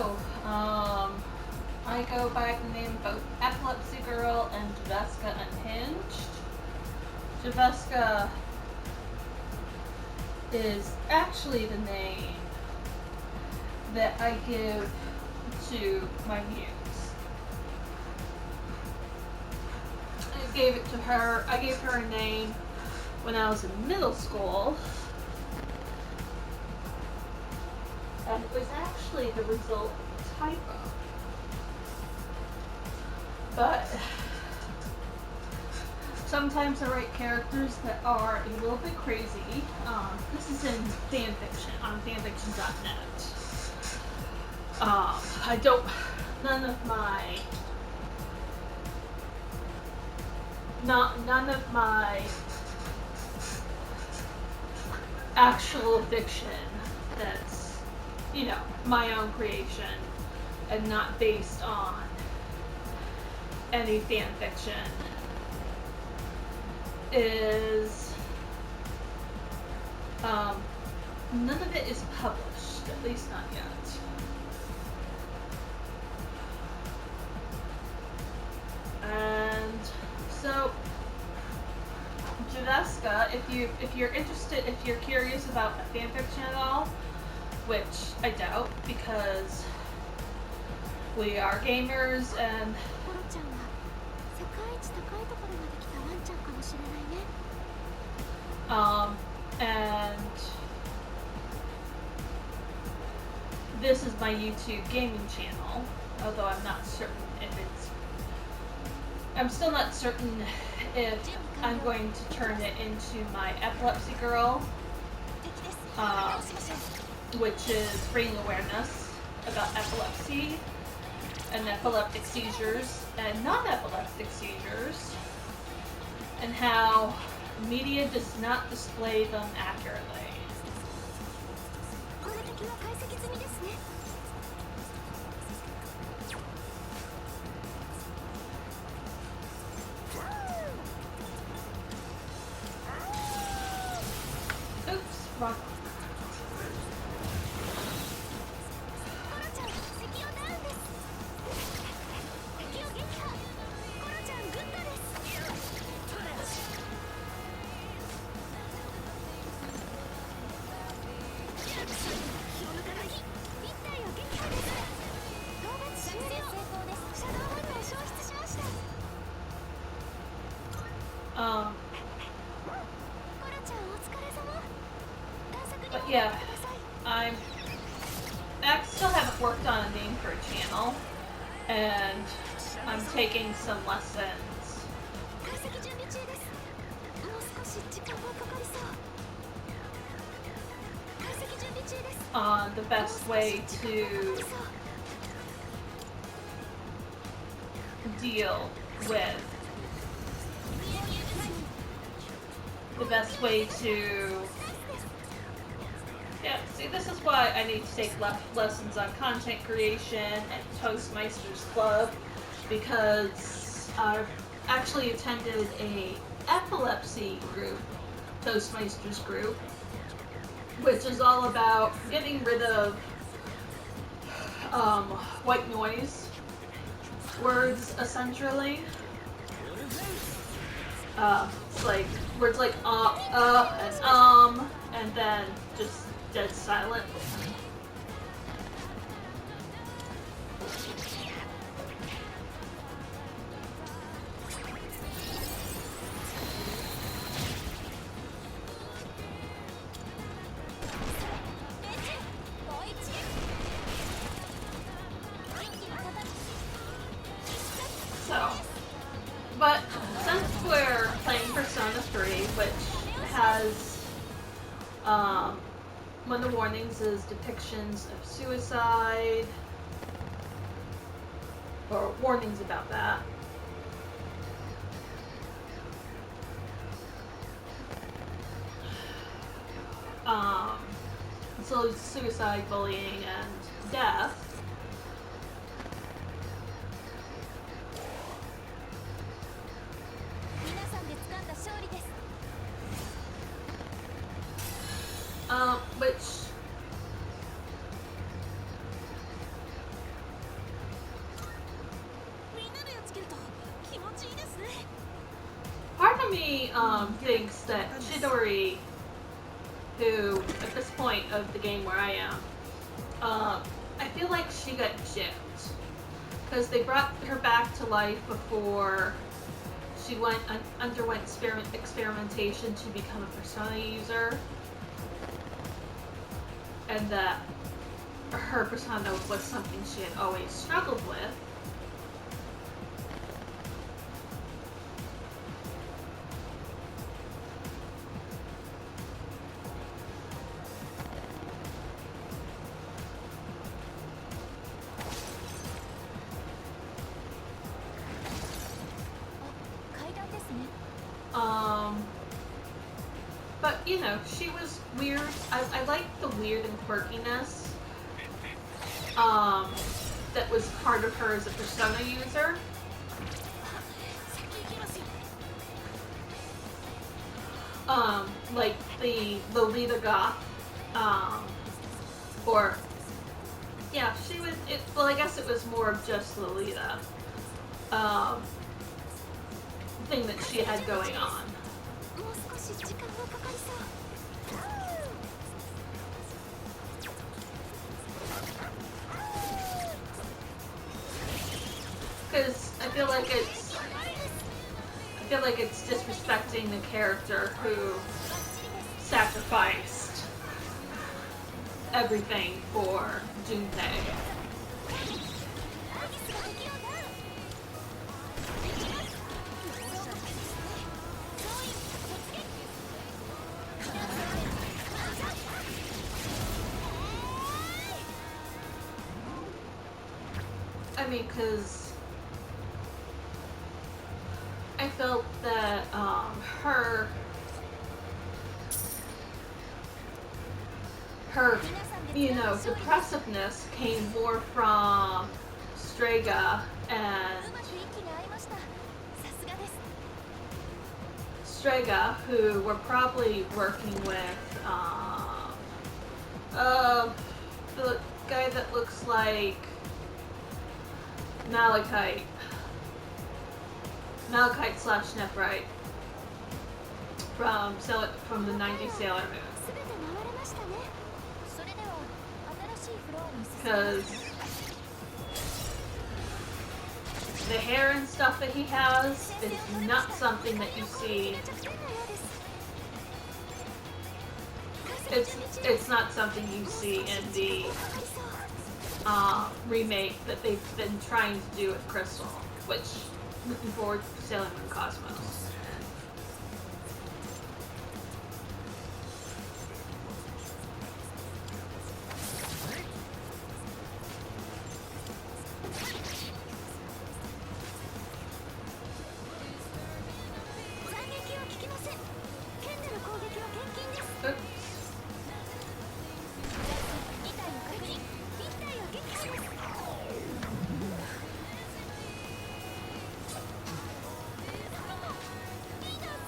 So, I go by the name of both Epilepsy Girl and Javeska Unhinged. Javeska is actually the name that I give to my muse. I gave her a name when I was in middle school. And it was actually the result of a typo. But sometimes I write characters that are a little bit crazy. This is in fanfiction on fanfiction.net. None of my actual fiction that's, my own creation and not based on any fan fiction is, none of it is published, at least not yet. And so, Javeska, if you're interested, if you're curious about fanfiction at all, which I doubt because we are gamers and and this is my YouTube gaming channel, although I'm not certain if I'm still not certain if I'm going to turn it into my Epilepsy Girl, which is bringing awareness about epilepsy and epileptic seizures and non-epileptic seizures, and how media does not display them accurately. Oops, wrong. But yeah, I still haven't worked on a name for a channel, and I'm taking some lessons on the best way to deal with this is why I need to take lessons on content creation and Toastmasters Club, because I've actually attended a epilepsy group, Toastmasters group, which is all about getting rid of white noise words, essentially. It's like words like and then just dead silent. But since we're playing Persona 3, which has one of the warnings is depictions of suicide, or warnings about that. So suicide, bullying, and death. Which me thinks that Chidori, who at this point of the game where I am, I feel like she got gypped because they brought her back to life before she underwent experimentation to become a Persona user, and that her persona was something she had always struggled with. But, you know, she was weird. I liked the weird and quirkiness that was part of her as a Persona user. Like the Lolita Goth, or, yeah, she was, well, I guess it was more of just Lolita, thing that she had going on. Because I feel like it's disrespecting the character who sacrificed everything for Junpei. I mean, because I felt that her you know, depressiveness came more from Strega who were probably working with the guy that looks like Malachite / Nephrite from the 90s Sailor Moon. Because the hair and stuff that he has is not something that you see. It's not something you see in the remake that they've been trying to do with Crystal, which looking forward to Sailor Moon Cosmos.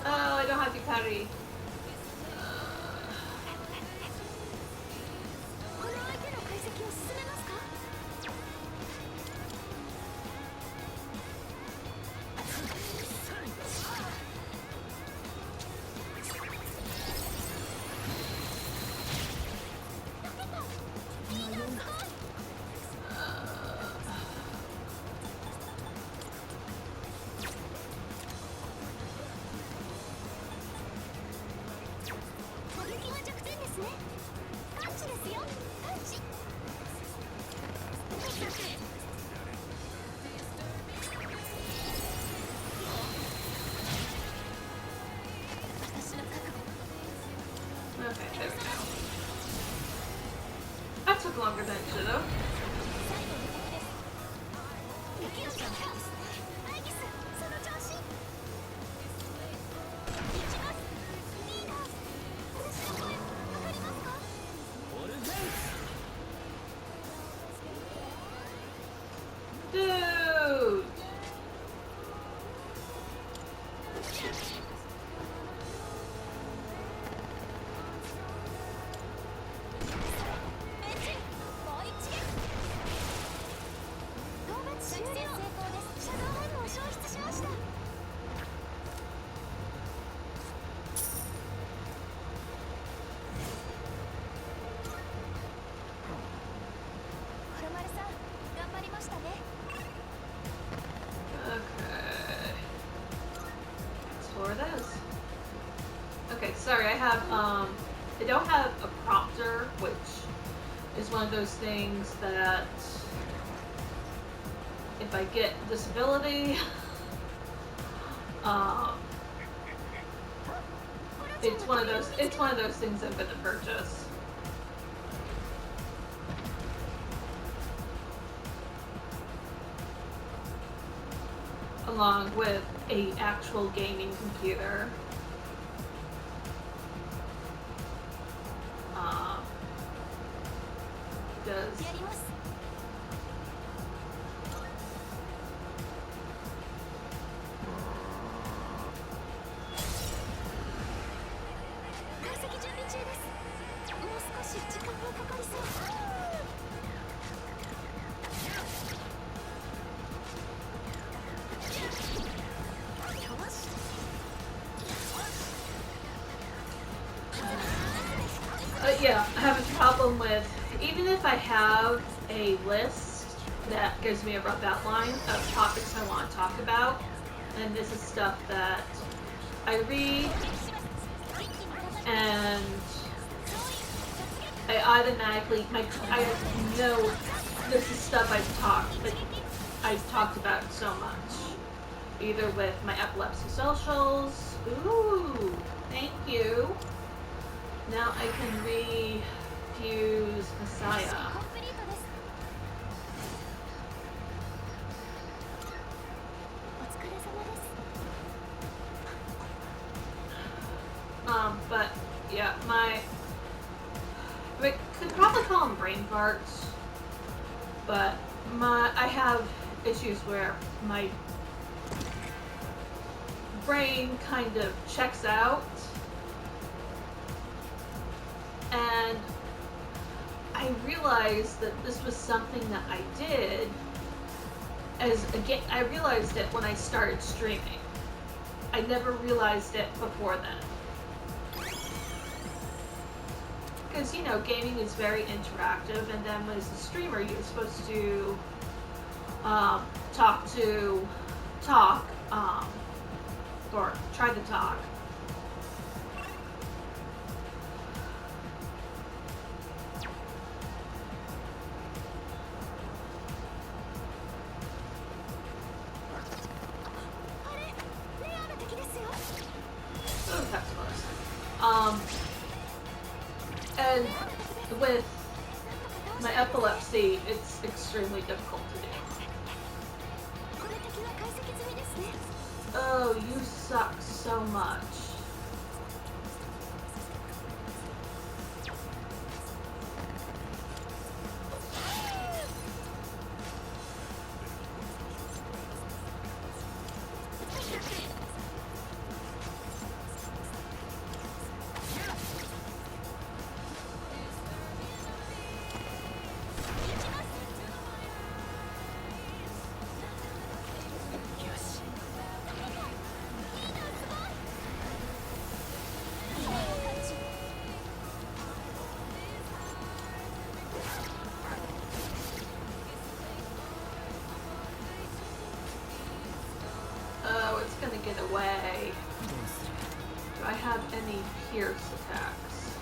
Oh, I don't have Yukari. Okay, there we go. That took longer than it should have. Dude! I don't have a prompter, which is one of those things that if I get disability, it's one of those things I'm going to purchase. Along with a actual gaming computer. Because yeah, I have a problem with, even if I have a list that gives me a rough outline of topics I want to talk about, and this is stuff that I read, and I automatically, I know this is stuff I've talked about so much, either with my epilepsy socials. Ooh, thank you. Now I can refuse Messiah. But yeah, we could probably call them brain farts, but I have issues where my brain kind of checks out. And I realized that this was something that I did I realized it when I started streaming. I never realized it before then. Because, you know, gaming is very interactive, and then as a streamer, you're supposed to talk, or try to talk. And with my epilepsy, it's extremely difficult to do. Oh, you suck so much. Get away. Do I have any pierce attacks?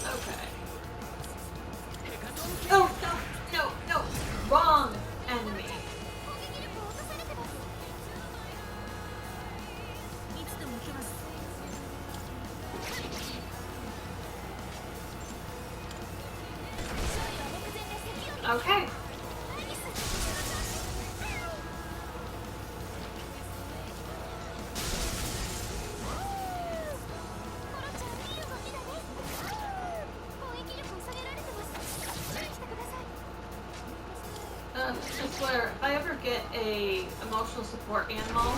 Okay. Oh, no, wrong enemy. Okay. I swear, if I ever get a emotional support animal,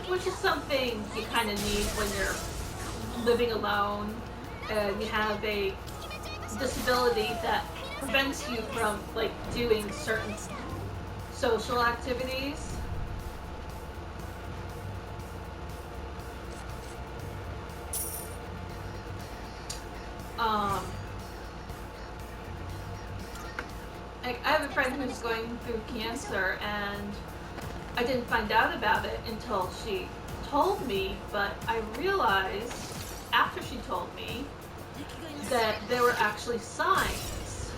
which is something you kind of need when you're living alone and you have a disability that prevents you from like doing social activities. I have a friend who's going through cancer, and I didn't find out about it until she told me, but I realized after she told me that there were actually signs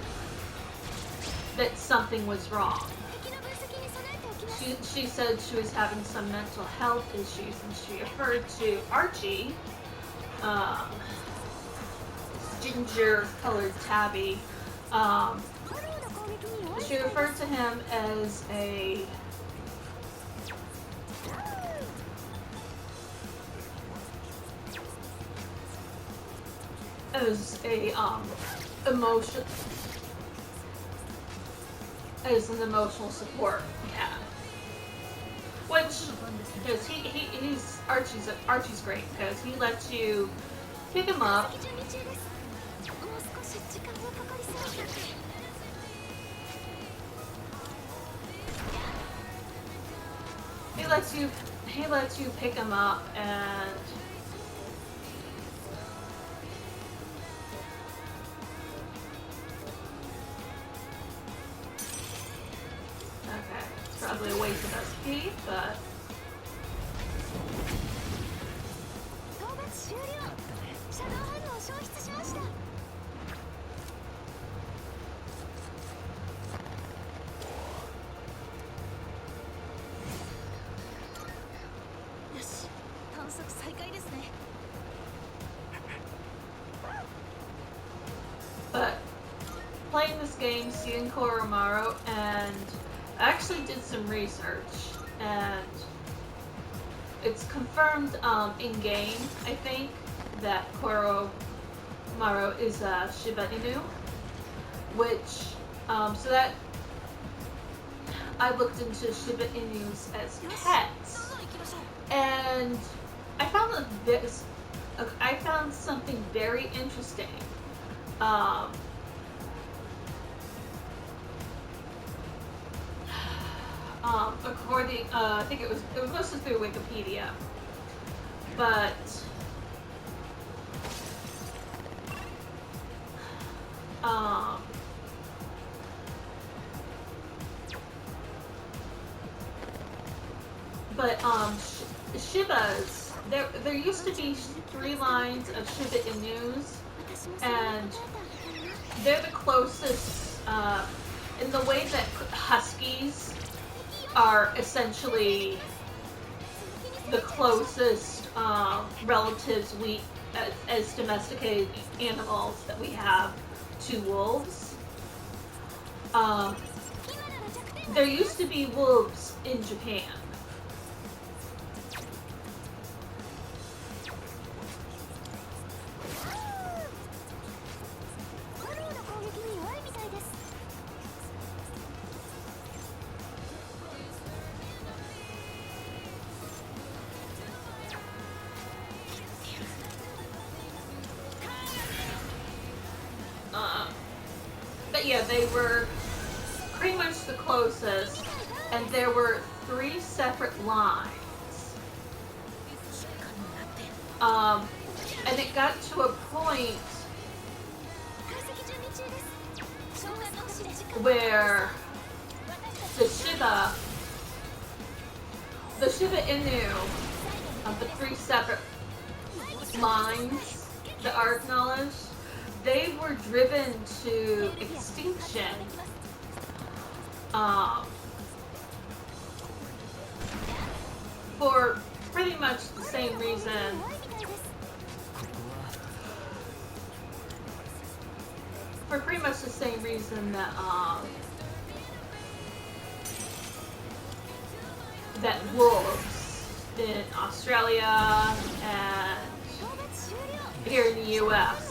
that something was wrong. She said she was having some mental health issues, and she referred to Archie, ginger-colored tabby. She referred to him as a emotion as an emotional support cat. Which, because he's Archie's great because he lets you pick him up. He lets you pick him up and okay, it's probably a waste of SP, but playing this game, seeing Koromaru, and I actually did some research, and it's confirmed in-game, I think, that Koromaru is a Shiba Inu, which, so that I looked into Shiba Inus as pets, and I found something very interesting. According, I think it was mostly through Wikipedia, but Shibas, there used to be 3 lines of Shiba Inus, and they're the closest, in the way that Huskies are essentially the closest relatives as domesticated animals that we have to wolves. There used to be wolves in Japan. But yeah, they were pretty much the closest, and there were 3 separate lines. And it got to a point where the Shiba Inu of the 3 separate lines that are acknowledged, they were driven to extinction for pretty much the same reason. For pretty much the same reason that that wolves in Australia and here in the U.S.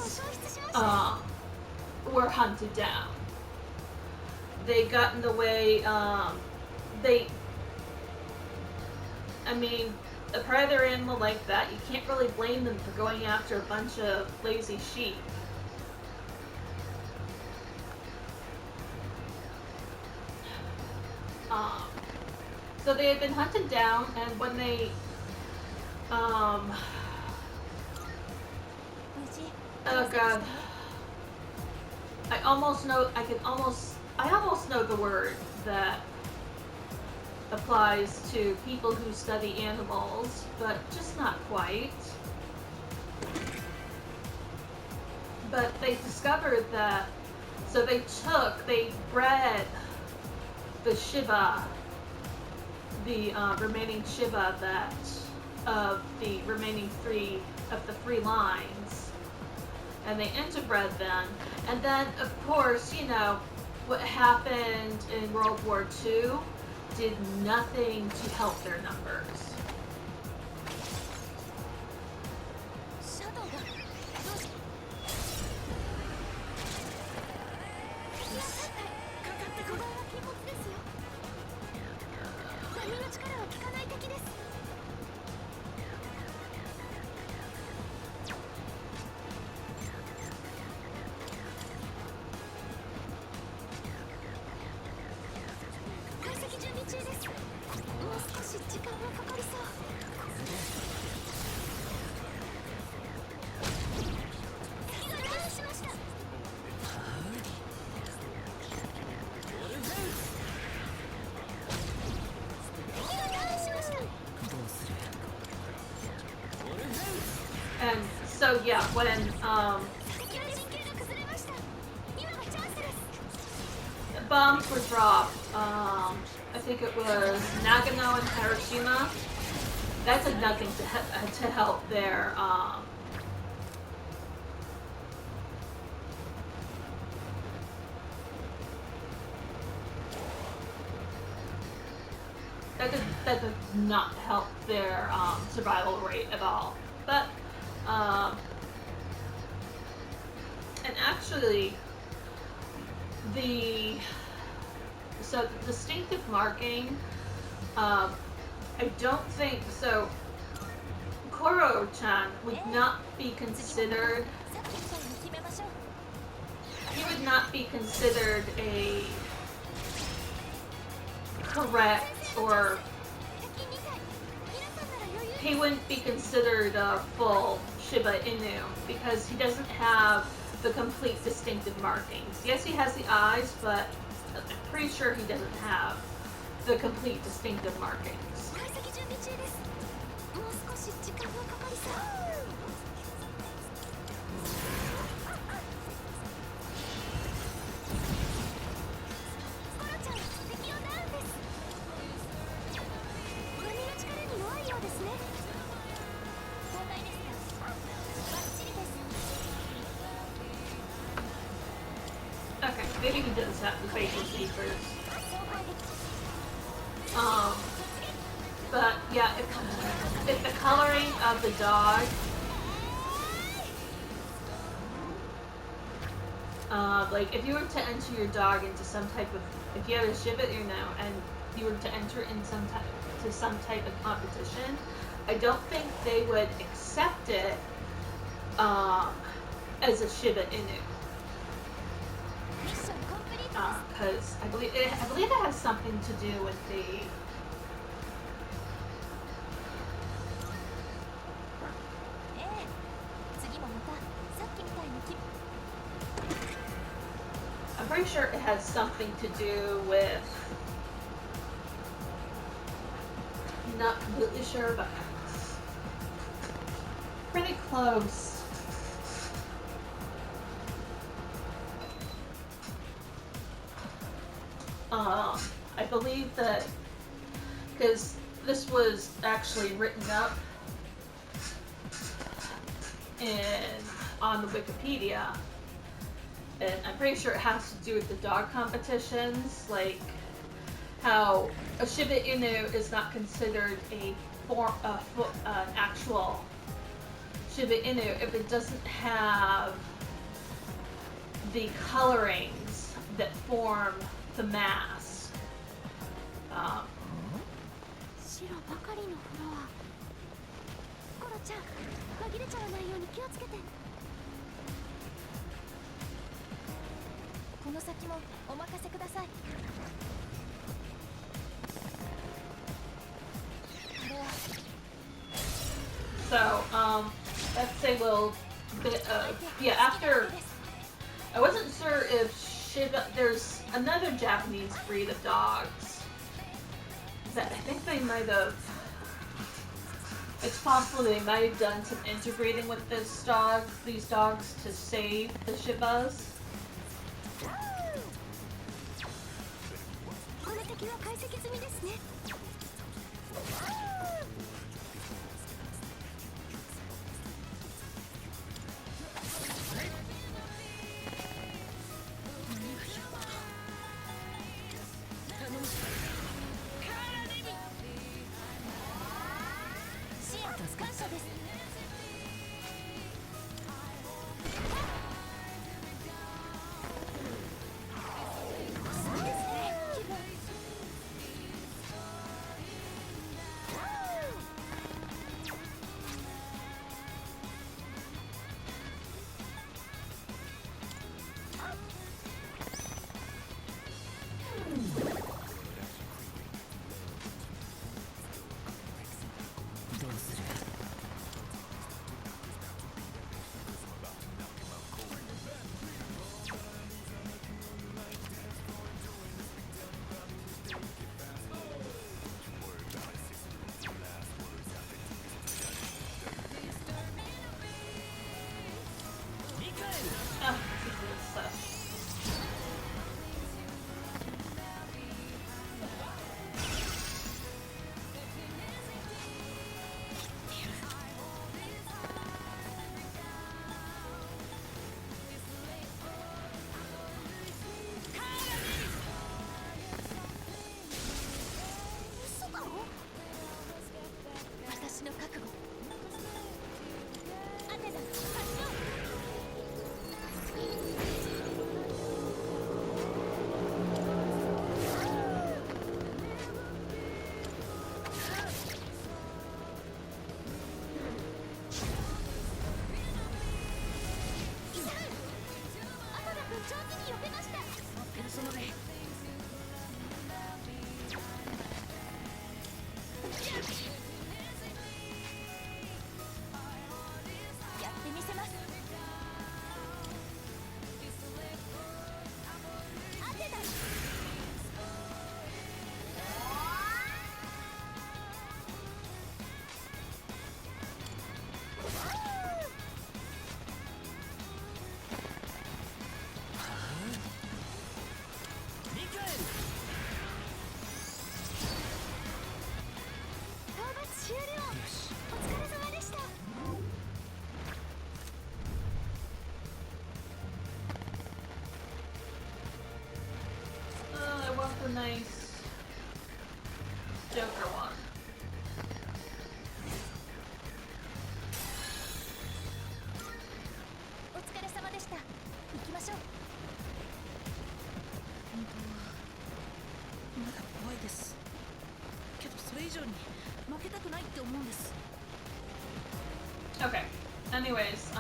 Were hunted down. They got in the way. I mean, a predator animal like that, you can't really blame them for going after a bunch of lazy sheep. So they had been hunted down, and when they, oh god, I almost know the word that applies to people who study animals, but just not quite. But they discovered that, so they bred the Shiba, the remaining Shiba that of the remaining three lines, and they interbred them. And then, of course, you know, what happened in World War II did nothing to help their numbers. And so yeah, when bombs were dropped, I think it was Nagano and Hiroshima, that did nothing to help their that did not help their survival rate at all. But and actually the distinctive marking, I don't think so. Koro-chan would not be considered. He would not be considered a correct, or he wouldn't be considered a full Shiba Inu because he doesn't have the complete distinctive markings. Yes, he has the eyes, but I'm pretty sure he doesn't have the complete distinctive markings. Okay, maybe he does have the facial features. But yeah, if the coloring of the dog, like if you were to enter your dog into some type of, if you had a Shiba Inu and you were to enter in some type of competition, I don't think they would accept it as a Shiba Inu. Because I believe it has something to do with the I'm pretty sure it has something to do with, not completely sure, but pretty close. I believe that, because this was actually written up on the Wikipedia, and I'm pretty sure it has to do with the dog competitions, like how a Shiba Inu is not considered an actual Shiba Inu if it doesn't have the colorings that form the mass. 白ばかりのフロア。コロちゃん、紛れちゃわないように気をつけて。この先もお任せください。So, let's say we'll, yeah, after, I wasn't sure if Shiba, there's another Japanese breed of dogs that I think they might have, it's possible they might have done some interbreeding with these dogs to save the Shibas. この敵は解析済みですね。 私の覚悟。アテナ発動。 I want the nice Joker one. お疲れ様でした。行きましょう。本当はまだ怖いです。けどそれ以上に負けたくないって思うんです。 Okay. Anyways,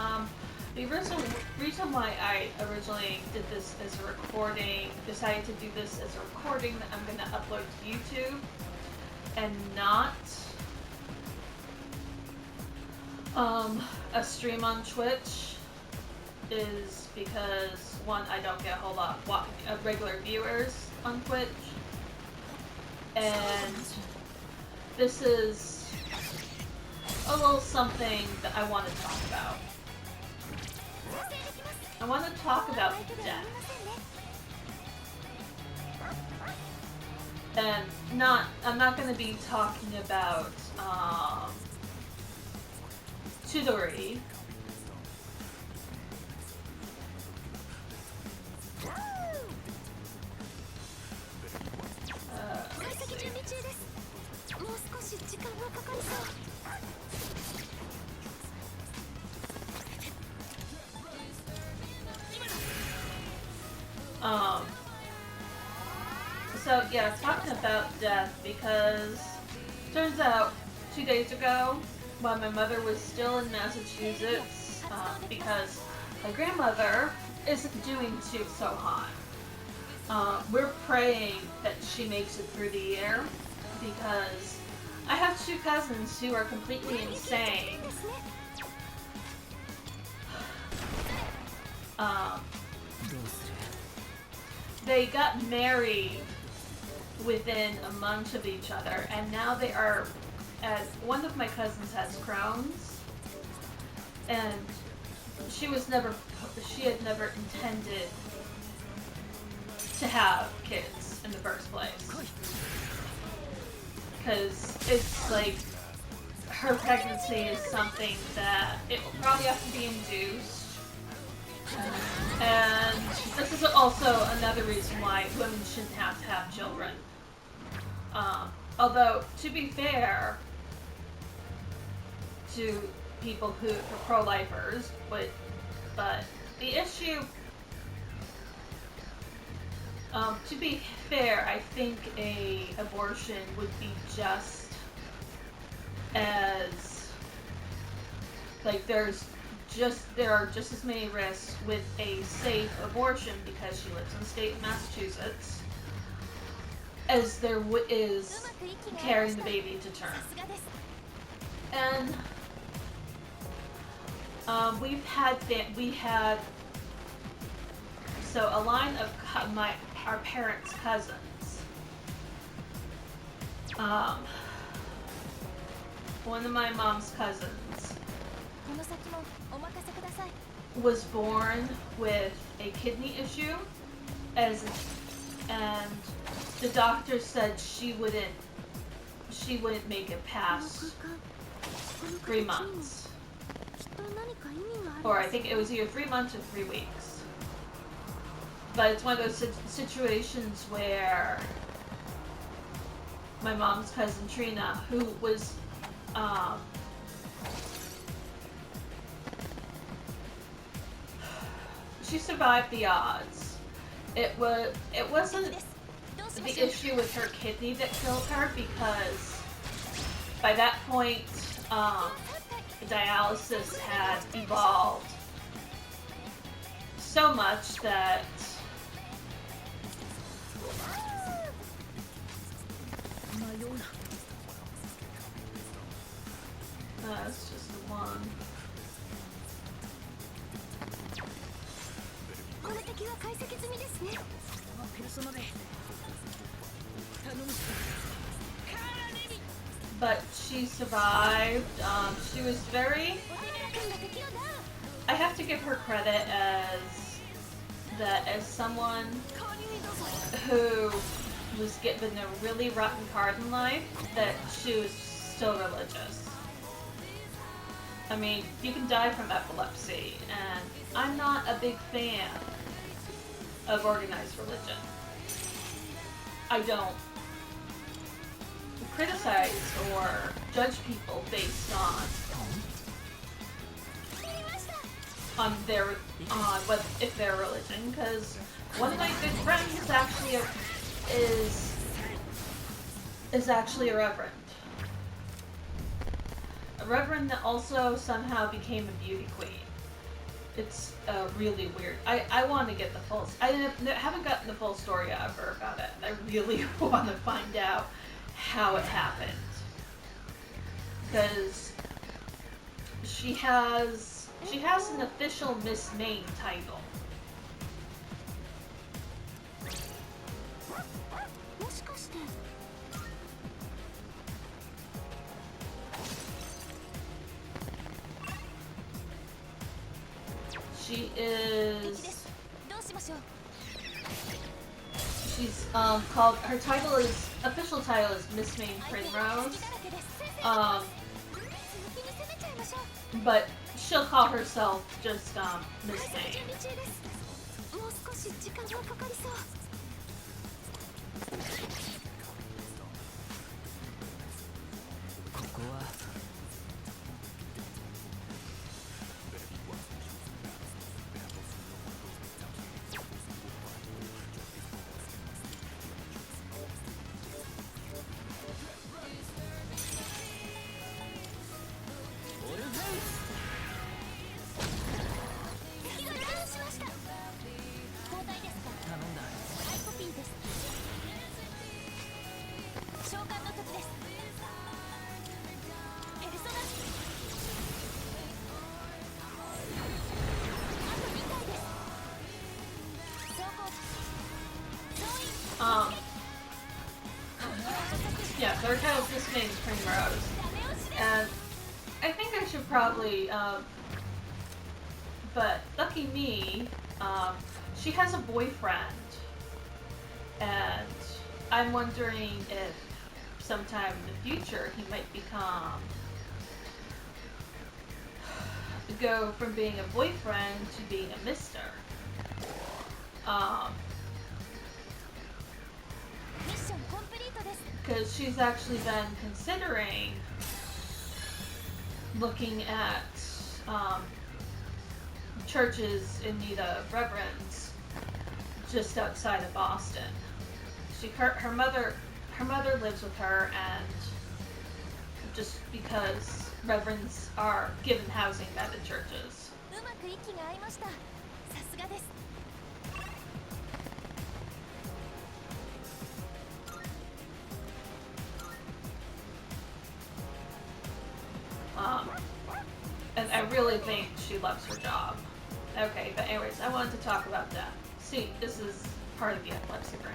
the reason why I originally did this as a recording, decided to do this as a recording that I'm gonna upload to YouTube, and not a stream on Twitch, is because one, I don't get a whole lot of regular viewers on Twitch, and this is a little something that I want to talk about. I want to talk about death. And I'm not going to be talking about Chidori. So yeah, talking about death, because turns out 2 days ago, while my mother was still in Massachusetts, because my grandmother isn't doing so hot. We're praying that she makes it through the year, because I have two cousins who are completely insane. They got married within a month of each other, and now they are, as one of my cousins has Crohn's, and she had never intended to have kids in the first place. Because it's like, her pregnancy is something that it will probably have to be induced. And this is also another reason why women shouldn't have to have children. Although, to be fair to people who are pro-lifers, but the issue, to be fair, I think a abortion would be just as, like, there are just as many risks with a safe abortion, because she lives in the state of Massachusetts, as there is carrying the baby to term. And we had so a line of our parents' cousins. One of my mom's cousins was born with a kidney issue, and the doctor said she wouldn't make it past 3 months. Or I think it was either 3 months or 3 weeks. But it's one of those situations where my mom's cousin Trina, who was she survived the odds. It wasn't the issue with her kidney that killed her, because by that point dialysis had evolved so much that that's just the one. But she survived. She was very... I have to give her credit as someone who was given a really rotten card in life, that she was still religious. I mean, you can die from epilepsy, and I'm not a big fan of organized religion. I don't criticize or judge people based on if their religion, because one of my good friends is actually a reverend. A reverend that also somehow became a beauty queen. It's really weird. I want to get the full... I haven't gotten the full story ever about it. I really want to find out how it happened. Because she has an official Miss Maine title. She's called, her official title is Miss Maine Primrose. But she'll call herself just Miss Maine. Her title is Miss Ming's Primrose. And I think I should probably, but lucky me, she has a boyfriend. And I'm wondering if sometime in the future he might go from being a boyfriend to being a mister. Because she's actually been considering looking at churches in need of reverends just outside of Boston. Her mother lives with her, and just because reverends are given housing by the churches. And I really think she loves her job. Okay, but anyways, I wanted to talk about that. See, this is part of the epilepsy brain.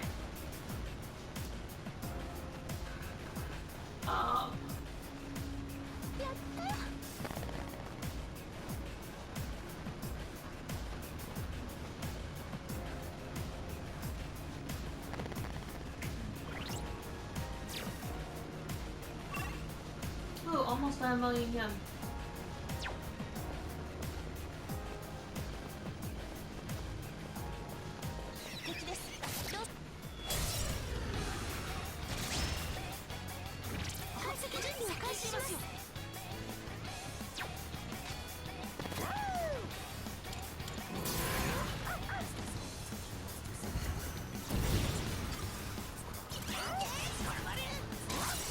Ooh, almost 9 million yen.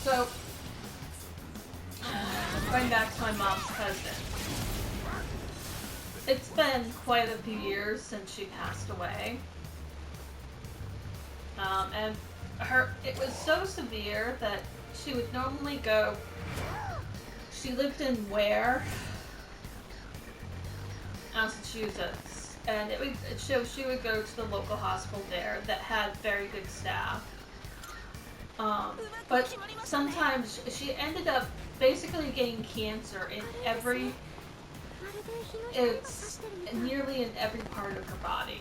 So, going back to my mom's cousin. It's been quite a few years since she passed away. And it was so severe that she would normally go, she lived in Ware, Massachusetts, and she would go to the local hospital there that had very good staff. But sometimes she ended up basically getting cancer it's nearly in every part of her body.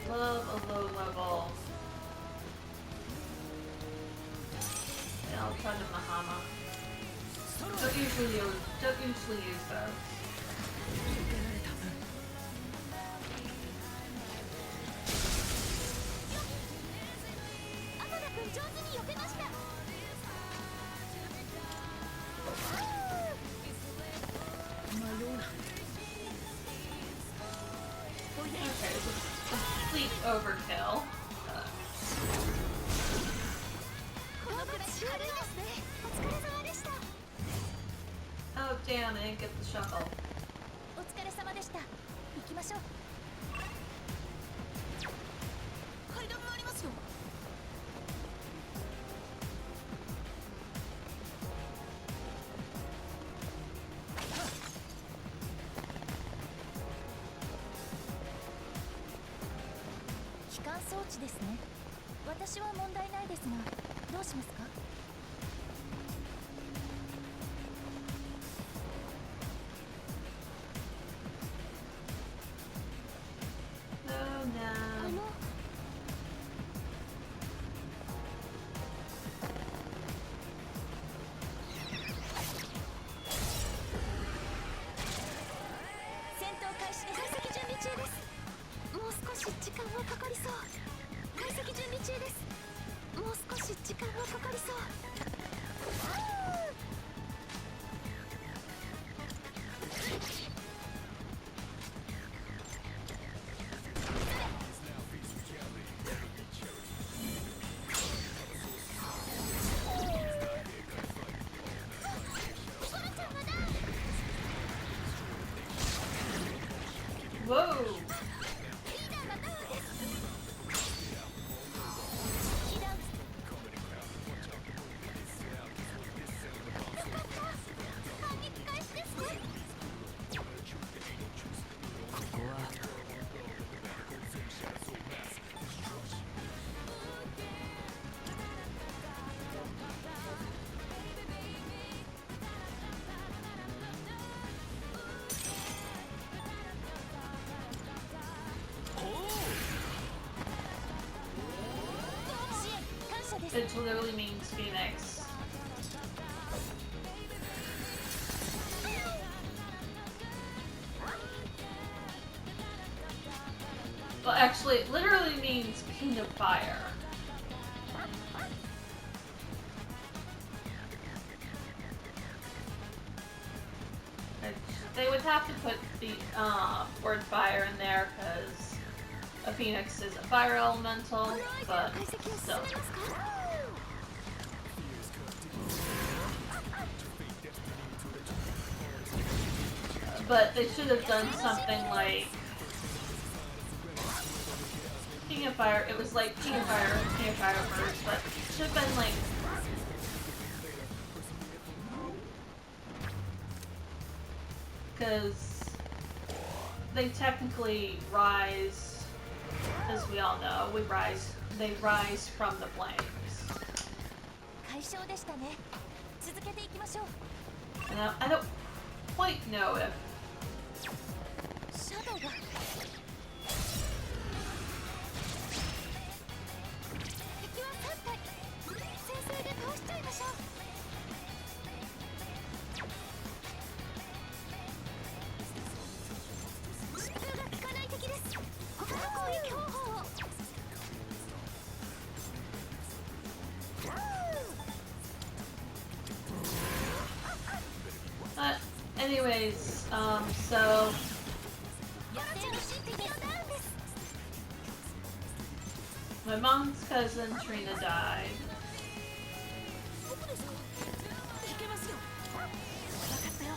love a low level. Yeah, I'll try the Mahama. Don't usually use those. 赤田君上手に避けました。迷うな。 Okay, this is complete overkill. このくらい軽いですね。お疲れ様でした。 Oh damn, I didn't get the shuffle. お疲れ様でした。行きましょう。階段がありますよ。機関装置ですね。私は問題ないですが、どうしますか？ Oh no. 戦闘開始です。解析準備中です。もう少し時間がかかりそう。解析準備中です。もう少し時間がかかりそう。Whoa! リーダーがダウンです。被弾。よかった。反撃開始ですね。ここは 支援感謝です。 It literally means Phoenix. Well, actually, it literally means King of Fire. They would have to put the word fire in there because a phoenix is a fire elemental, but 解析を進 still. めますか？ But they should have done something like King of Fire. It was like King of Fire first, but it should have been like because they technically rise, as we all know, they rise from the flames. 解消でしたね。続けていきましょう。 And I don't quite know if シャドウが。敵は3体。先制で倒しちゃいましょう。疾風が効かない敵です。他の攻撃方法を。 anyways, so 野生の神秘をダウンです。 my mom's cousin Trina died. どこですか？行けますよ。分かったよ。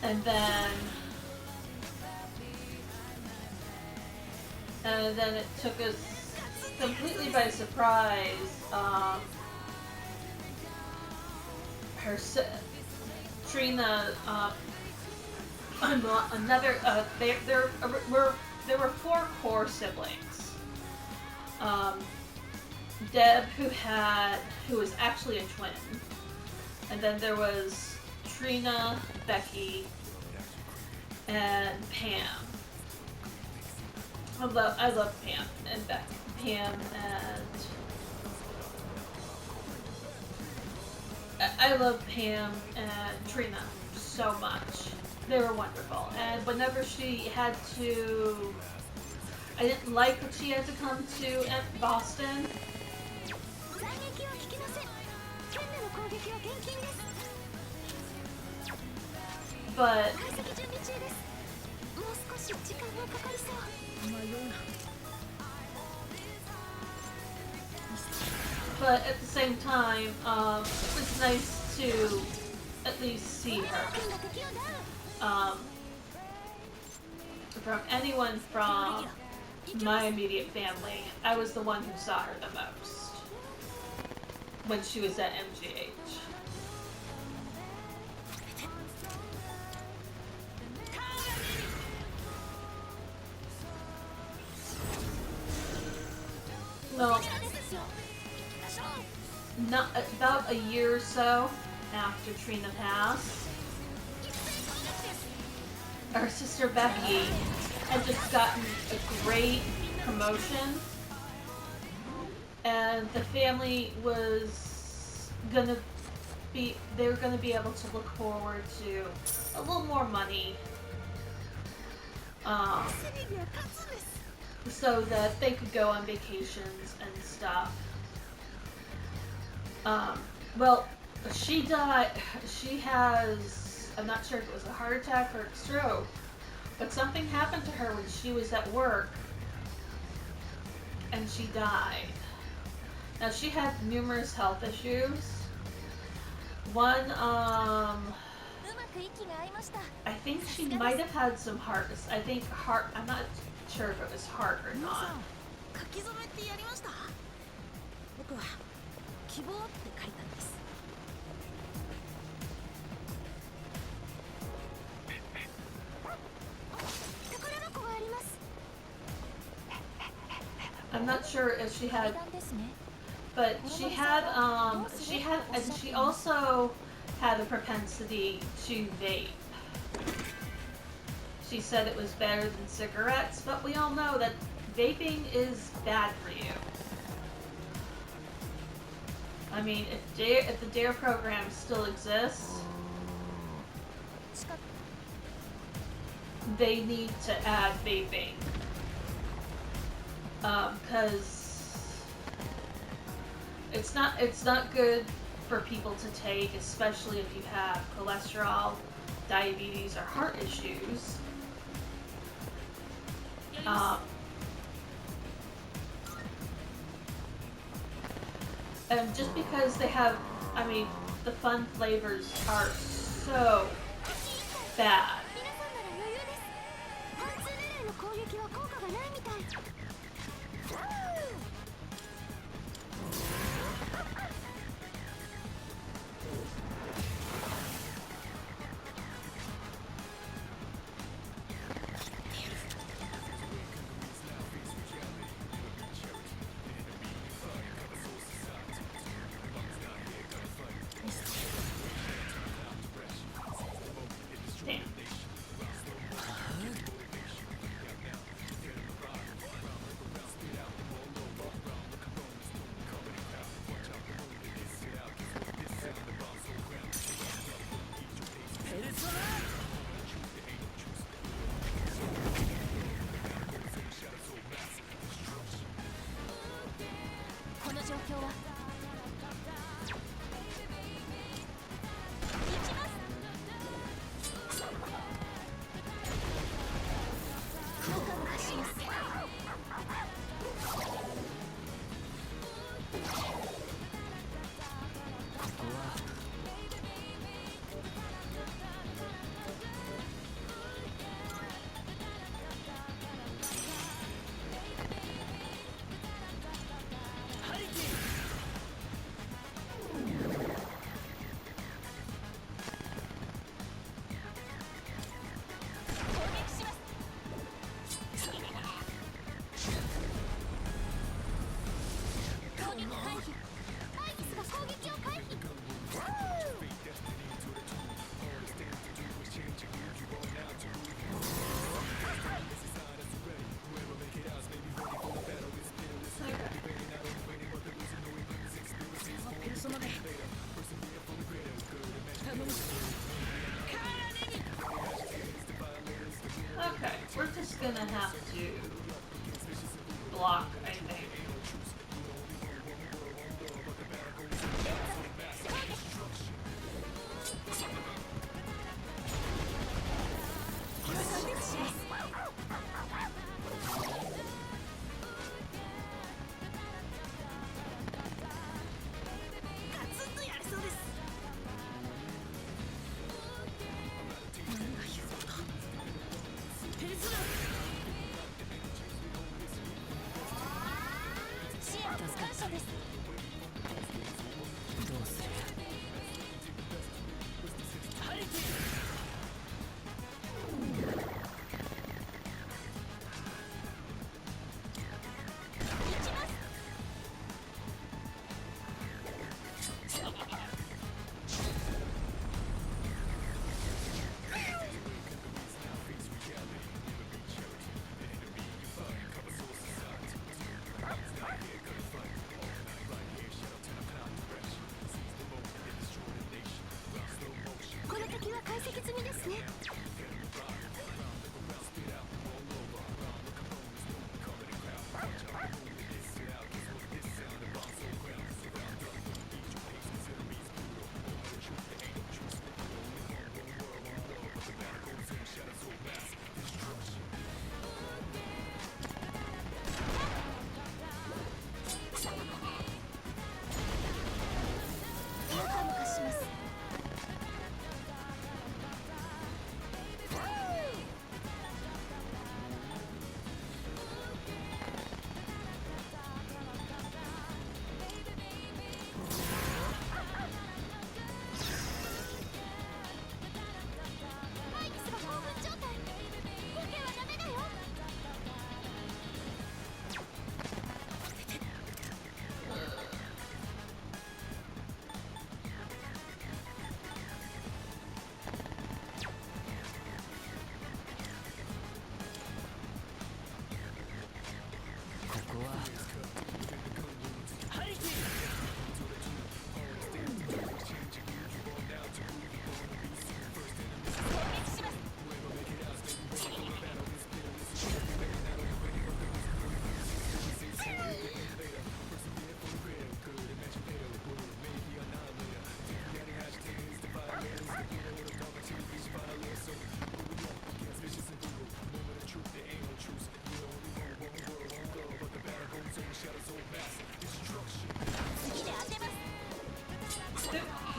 And then it took us completely by surprise. Trina, another. There were 4 core siblings. Deb, who was actually a twin, and then there was Trina, Becky, and Pam. I love Pam and Pam and I love Pam and Trina so much. They were wonderful. And whenever she had to, I didn't like that she had to come to Boston. 斬撃は効きません。剣での攻撃は厳禁です。 But 解析準備中です。もう少し時間がかかりそう。迷うな。 but at the same time, it's nice to at least see her. 剣が敵をダウン。 From anyone from my immediate family, I was the one who saw her the most when she was at MGH. Well, こちらですよ。行きましょう。 not about a year or so after Trina passed, 一斉攻撃です。 our sister Becky had just gotten a great promotion, and the family was gonna they were gonna be able to look forward to a little more money, セリビは勝つんです。 so that they could go on vacations and stuff. Well, she died. She has, I'm not sure if it was a heart attack or a stroke, but something happened to her when she was at work and she died. Now, she had numerous health issues. One, うまく息が合いました。 I think she might have had some heart, I think heart, I'm not sure if it was heart or 皆さ not. ん、書き初めってやりました。僕は希望って書いたんです。 宝箱があります。 I'm not sure if she 階 had, 段ですね。 but she had, and she also had a propensity to vape. She said it was better than cigarettes, but we all know that vaping is bad for you. I mean, if the DARE program still exists, 近く they need to add vaping. Because it's not good for people to take, especially if you have cholesterol, diabetes, or heart issues. And just because they have, I mean, the fun flavors are so bad. 皆さんなら余裕です。貫通リレーの攻撃は効果がないみたい。block, I think.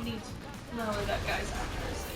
Needs not only that guy's accuracy.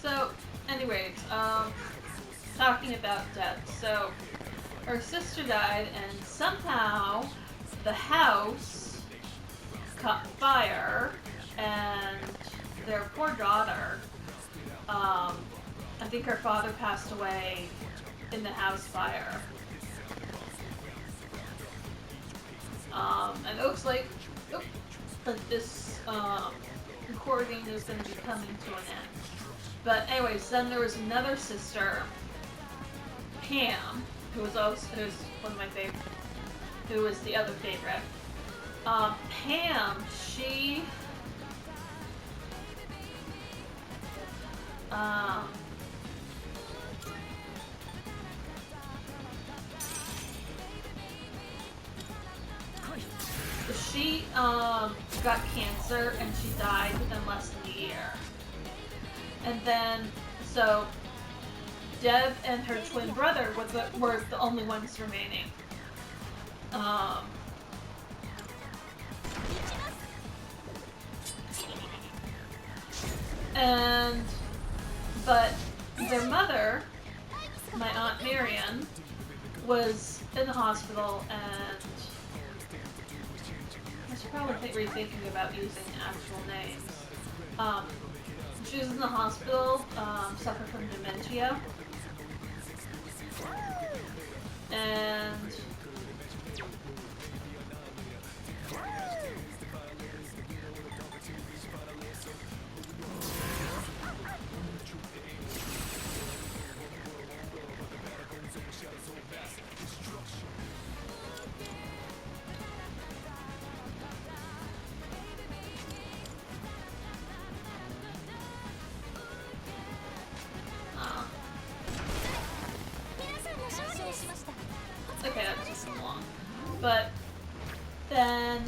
So, anyways, talking about death. So, her sister died, and somehow the house caught fire, and their poor daughter, I think her father passed away in the house fire. And it looks like that this recording is going to be coming to an end. But anyways, then there was another sister, Pam, who's one of my favorite, who was the other favorite. Pam, she got cancer and she died within less than a year. And then, so Deb and her twin brother were the only ones remaining. But their mother, my Aunt Marion, was in the hospital, and I should probably rethinking about using actual names. She was in the hospital, suffered from dementia, and okay, that's just long. But then,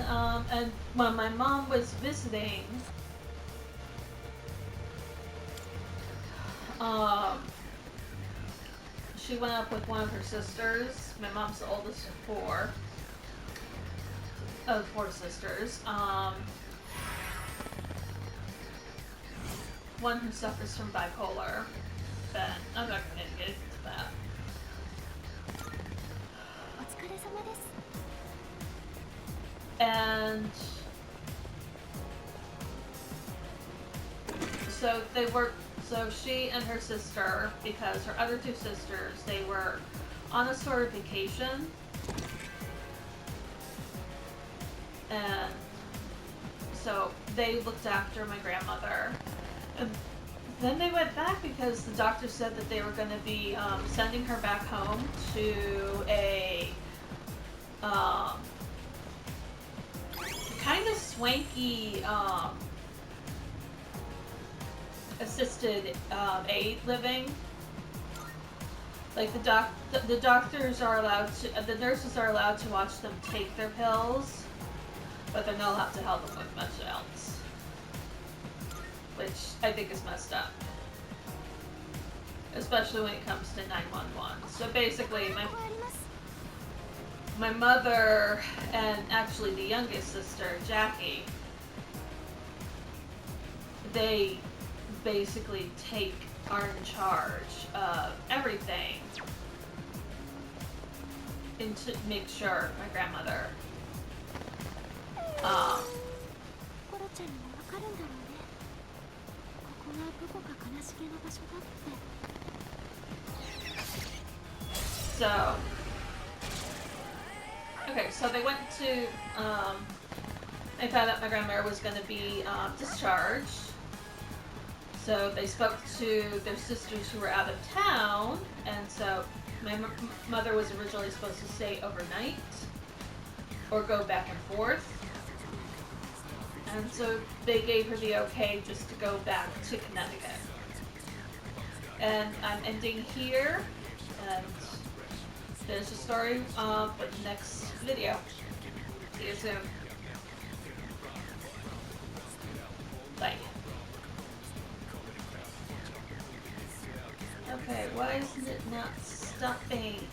and when my mom was visiting, she went up with one of her sisters. My mom's the oldest of four sisters. One who suffers from bipolar. But I'm not going to get into that. And so she and her sister, because her other two sisters, they were on a sort of vacation, and so they looked after my grandmother, and then they went back because the doctor said that they were going to be sending her back home to a kind of swanky assisted aid living. Like the doctors are allowed to, the nurses are allowed to watch them take their pills, but they're not allowed to help them with much else, which I think is messed up, especially when it comes to 911. So basically, my mother and actually the youngest sister, Jackie, they basically are in charge of everything and to make sure my grandmother so okay, so they went to they found out my grandmother was going to be discharged. So they spoke to their sisters who were out of town, and so my mother was originally supposed to stay overnight or go back and forth. And so they gave her the okay just to go back to Connecticut. And I'm ending here, and finish the story for the next video. See you soon. Bye. Okay, why isn't it not stopping?